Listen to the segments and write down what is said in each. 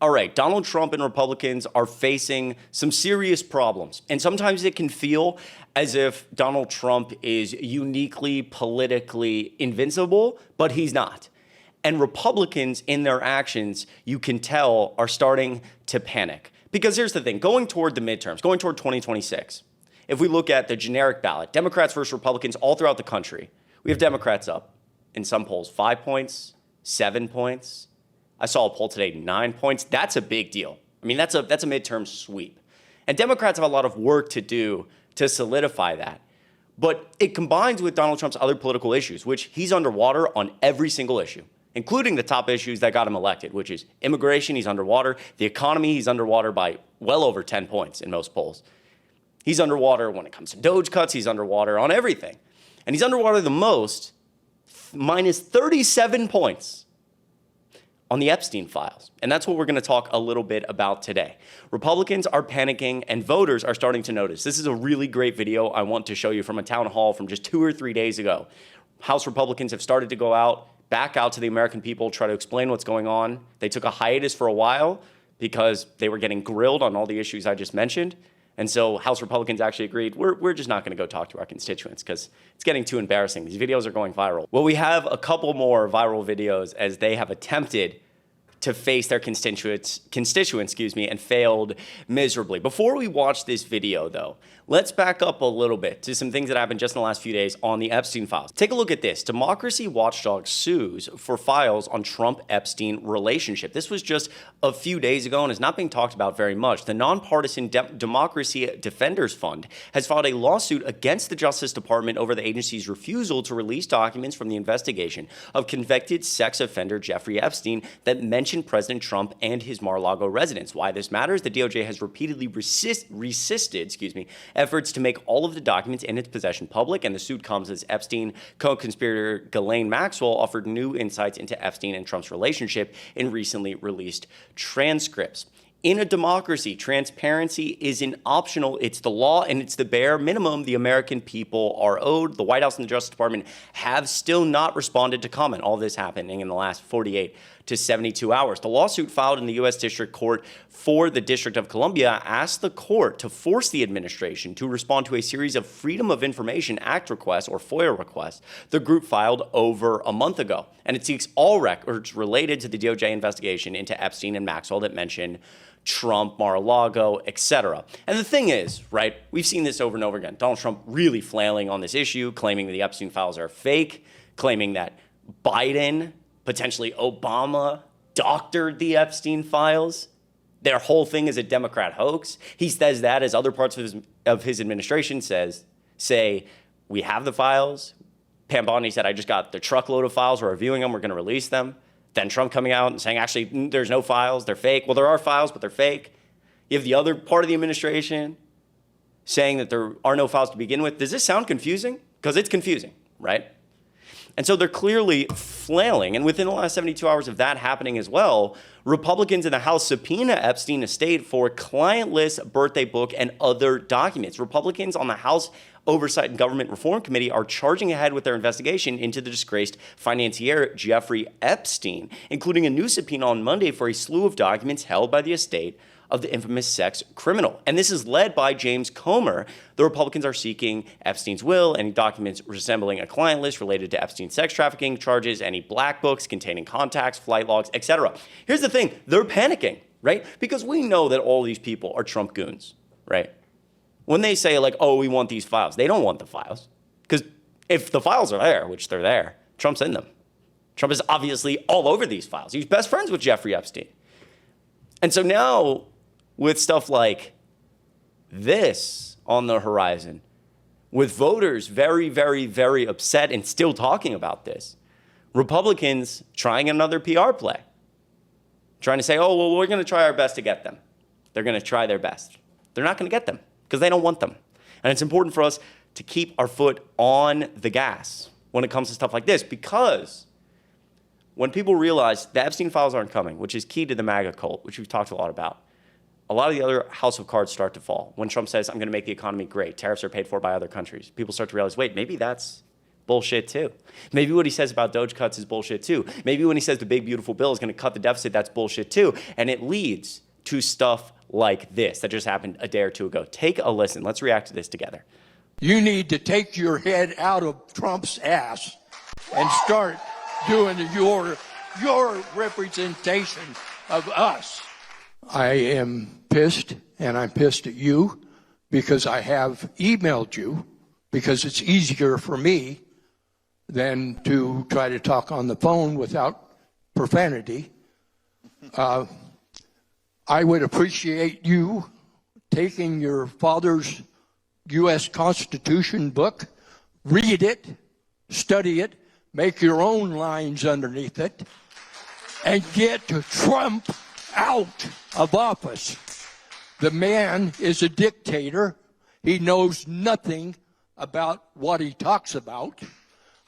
all right, Donald Trump and Republicans are facing some serious problems. And sometimes it can feel as if Donald Trump is uniquely politically invincible, but he's not. And Republicans, in their actions, you can tell, are starting to panic. Because here's the thing, going toward the midterms, going toward 2026, if we look at the generic ballot, Democrats versus Republicans all throughout the country, we have Democrats up in some polls, 5 points, 7 points. I saw a poll today, 9 points. That's a big deal. I mean, that's a midterm sweep. And Democrats have a lot of work to do to solidify that. But it combines with Donald Trump's other political issues, which he's underwater on every single issue, including the top issues that got him elected, which is immigration, he's underwater. The economy, he's underwater by well over 10 points in most polls. He's underwater when it comes to DOGE cuts, he's underwater on everything. And he's underwater the most, minus 37 points on the Epstein files. And that's what we're going to talk a little bit about today. Republicans are panicking and voters are starting to notice. This is a really great video I want to show you from a town hall from just 2 or 3 days ago. House Republicans have started to go out, back out to the American people, try to explain what's going on. They took a hiatus for a while because they were getting grilled on all the issues I just mentioned. And so House Republicans actually agreed, we're just not going to go talk to our constituents because it's getting too embarrassing. These videos are going viral. Well, we have a couple more viral videos as they have attempted to face their constituents, and failed miserably. Before we watch this video, though, let's back up a little bit to some things that happened just in the last few days on the Epstein files. Take a look at this. Democracy Watchdog sues for files on Trump-Epstein relationship. This was just a few days ago and is not being talked about very much. The nonpartisan Democracy Defenders Fund has filed a lawsuit against the Justice Department over the agency's refusal to release documents from the investigation of convicted sex offender Jeffrey Epstein that mentioned President Trump and his Mar-a-Lago residence. Why this matters, the DOJ has repeatedly resisted efforts to make all of the documents in its possession public, and the suit comes as Epstein co-conspirator Ghislaine Maxwell offered new insights into Epstein and Trump's relationship in recently released transcripts. In a democracy, transparency isn't optional. It's the law, and it's the bare minimum the American people are owed. The White House and the Justice Department have still not responded to comment. All this happening in the last 48 to 72 hours. The lawsuit filed in the U.S. District Court for the District of Columbia asked the court to force the administration to respond to a series of Freedom of Information Act requests, or FOIA requests, the group filed over a month ago. And it seeks all records related to the DOJ investigation into Epstein and Maxwell that mention Trump, Mar-a-Lago, etc. And the thing is, right, we've seen this over and over again. Donald Trump really flailing on this issue, claiming that the Epstein files are fake, claiming that Biden, potentially Obama, doctored the Epstein files. Their whole thing is a Democrat hoax. He says that as other parts of his administration say, we have the files. Pam Bondi said, I just got the truckload of files. We're reviewing them. We're going to release them. Then Trump coming out and saying, actually, there's no files. They're fake. Well, there are files, but they're fake. You have the other part of the administration saying that there are no files to begin with. Does this sound confusing? Because it's confusing, right? And so they're clearly flailing. And within the last 72 hours of that happening as well, Republicans in the House subpoena Epstein estate for clientless birthday book and other documents. Republicans on the House Oversight and Government Reform Committee are charging ahead with their investigation into the disgraced financier Jeffrey Epstein, including a new subpoena on Monday for a slew of documents held by the estate of the infamous sex criminal. And this is led by James Comer. The Republicans are seeking Epstein's will, any documents resembling a client list related to Epstein's sex trafficking charges, any black books containing contacts, flight logs, etc. Here's the thing, they're panicking, right? Because we know that all these people are Trump goons, right? When they say like, oh, we want these files, they don't want the files. Because if the files are there, which they're there, Trump's in them. Trump is obviously all over these files. He's best friends with Jeffrey Epstein. And so now, with stuff like this on the horizon, with voters very, very, very upset and still talking about this, Republicans trying another PR play, trying to say, oh, well, we're going to try our best to get them. They're going to try their best. They're not going to get them because they don't want them. And it's important for us to keep our foot on the gas when it comes to stuff like this, because when people realize the Epstein files aren't coming, which is key to the MAGA cult, which we've talked a lot about, a lot of the other house of cards start to fall. When Trump says, I'm going to make the economy great, tariffs are paid for by other countries, people start to realize, wait, maybe that's bullshit too. Maybe what he says about Doge cuts is bullshit too. Maybe when he says the big beautiful bill is going to cut the deficit, that's bullshit too. And it leads to stuff like this that just happened a day or two ago. Take a listen. Let's react to this together. You need to take your head out of Trump's ass and start doing your representation of us. I am pissed, and I'm pissed at you because I have emailed you because it's easier for me than to try to talk on the phone without profanity. I would appreciate you taking your father's U.S. Constitution book, read it, study it, make your own lines underneath it, and get Trump out of office. The man is a dictator. He knows nothing about what he talks about.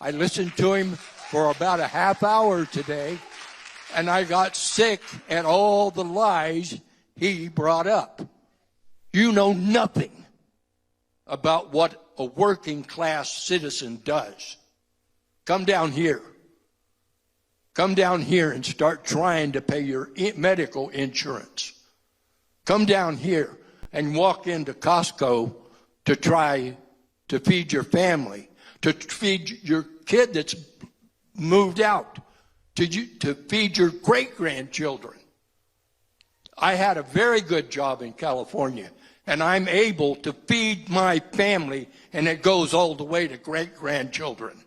I listened to him for about a half hour today, and I got sick at all the lies he brought up. You know nothing about what a working class citizen does. Come down here. Come down here and start trying to pay your medical insurance. Come down here and walk into Costco to try to feed your family, to feed your kid that's moved out, to feed your great-grandchildren. I had a very good job in California, and I'm able to feed my family, and it goes all the way to great-grandchildren.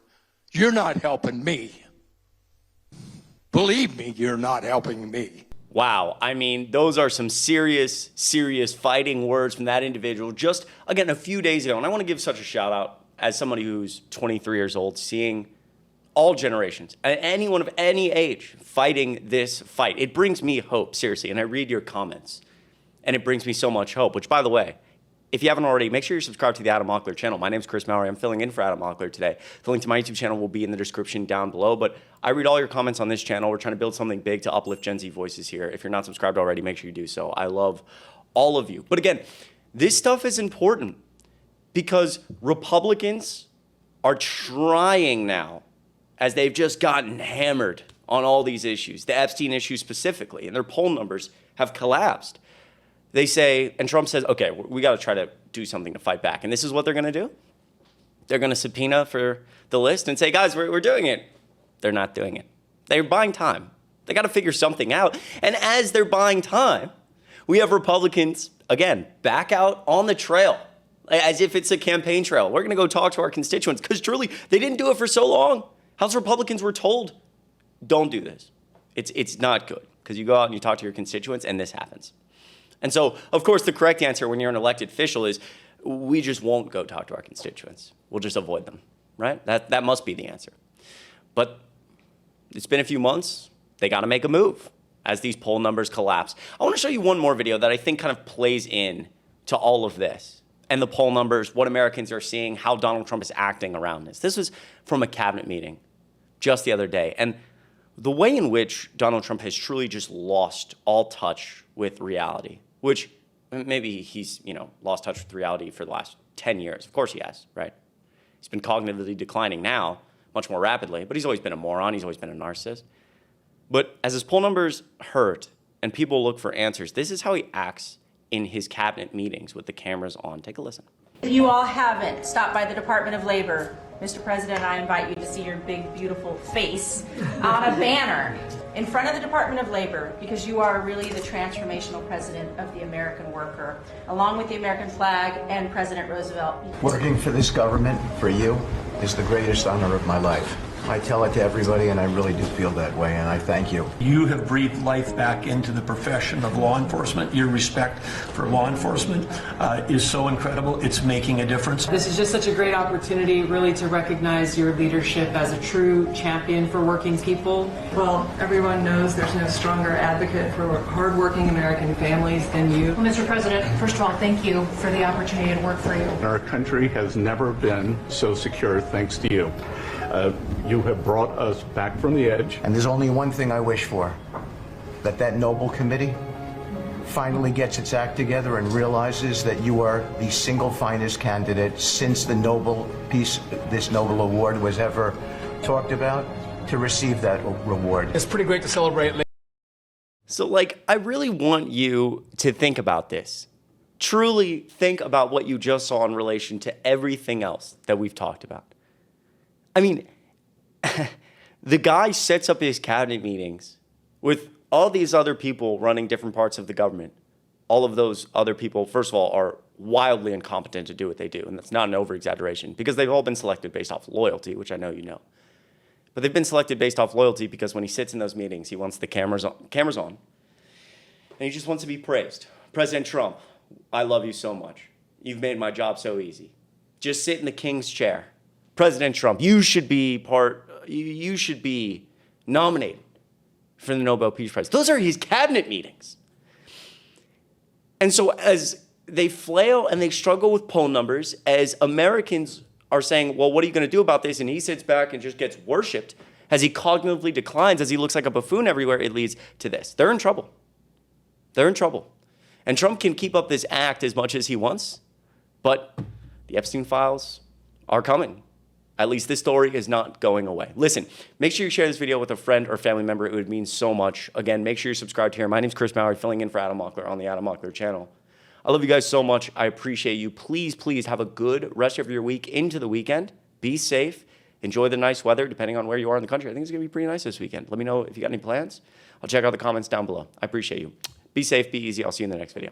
You're not helping me. Believe me, you're not helping me. Wow. I mean, those are some serious, serious fighting words from that individual just, again, a few days ago. And I want to give such a shout out as somebody who's 23 years old, seeing all generations, anyone of any age fighting this fight. It brings me hope, seriously. And I read your comments, and it brings me so much hope, which, by the way, if you haven't already, make sure you're subscribed to the Adam Mockler channel. My name's Chris Mowrey. I'm filling in for Adam Mockler today. The link to my YouTube channel will be in the description down below. But I read all your comments on this channel. We're trying to build something big to uplift Gen Z voices here. If you're not subscribed already, make sure you do so. I love all of you. But again, this stuff is important because Republicans are trying now, as they've just gotten hammered on all these issues, the Epstein issue specifically, and their poll numbers have collapsed. They say, and Trump says, okay, we got to try to do something to fight back. And this is what they're going to do. They're going to subpoena for the list and say, guys, we're doing it. They're not doing it. They're buying time. They got to figure something out. And as they're buying time, we have Republicans, again, back out on the trail as if it's a campaign trail. We're going to go talk to our constituents because truly, they didn't do it for so long. House Republicans were told, don't do this. It's not good because you go out and you talk to your constituents and this happens. And so, of course, the correct answer when you're an elected official is we just won't go talk to our constituents. We'll just avoid them, right? That must be the answer. But it's been a few months. They got to make a move as these poll numbers collapse. I want to show you one more video that I think kind of plays in to all of this and the poll numbers, what Americans are seeing, how Donald Trump is acting around this. This was from a cabinet meeting just the other day. And the way in which Donald Trump has truly just lost all touch with reality, which maybe he's, lost touch with reality for the last 10 years. Of course he has, right? He's been cognitively declining now, much more rapidly, but he's always been a moron. He's always been a narcissist. But as his poll numbers hurt and people look for answers, this is how he acts in his cabinet meetings with the cameras on. Take a listen. If you all haven't stopped by the Department of Labor, Mr. President, I invite you to see your big, beautiful face on a banner in front of the Department of Labor, because you are really the transformational president of the American worker, along with the American flag and President Roosevelt. Working for this government, for you, is the greatest honor of my life. I tell it to everybody, and I really do feel that way, and I thank you. You have breathed life back into the profession of law enforcement. Your respect for law enforcement is so incredible. It's making a difference. This is just such a great opportunity, really, to recognize your leadership as a true champion for working people. Well, everyone knows there's no stronger advocate for hardworking American families than you. Well, Mr. President, first of all, thank you for the opportunity to work for you. Our country has never been so secure thanks to you. You have brought us back from the edge. And there's only one thing I wish for, that Nobel Committee finally gets its act together and realizes that you are the single finest candidate since the this Nobel Award was ever talked about, to receive that reward. It's pretty great to celebrate. So, like, I really want you to think about this. Truly think about what you just saw in relation to everything else that we've talked about. I mean, the guy sets up his cabinet meetings with all these other people running different parts of the government. All of those other people, first of all, are wildly incompetent to do what they do. And that's not an over-exaggeration, because they've all been selected based off loyalty, which I know you know. But they've been selected based off loyalty because when he sits in those meetings, he wants the cameras on, and he just wants to be praised. President Trump, I love you so much. You've made my job so easy. Just sit in the king's chair. President Trump, you should be nominated for the Nobel Peace Prize. Those are his cabinet meetings. And so as they flail and they struggle with poll numbers, as Americans are saying, well, what are you going to do about this? And he sits back and just gets worshipped as he cognitively declines, as he looks like a buffoon everywhere. It leads to this. They're in trouble. They're in trouble. And Trump can keep up this act as much as he wants, but the Epstein files are coming. At least this story is not going away. Listen, make sure you share this video with a friend or family member. It would mean so much. Again, make sure you're subscribed here. My name's Chris Mowrey, filling in for Adam Mockler on the Adam Mockler channel. I love you guys so much. I appreciate you. Please, please have a good rest of your week into the weekend. Be safe. Enjoy the nice weather, depending on where you are in the country. I think it's going to be pretty nice this weekend. Let me know if you got any plans. I'll check out the comments down below. I appreciate you. Be safe. Be easy. I'll see you in the next video.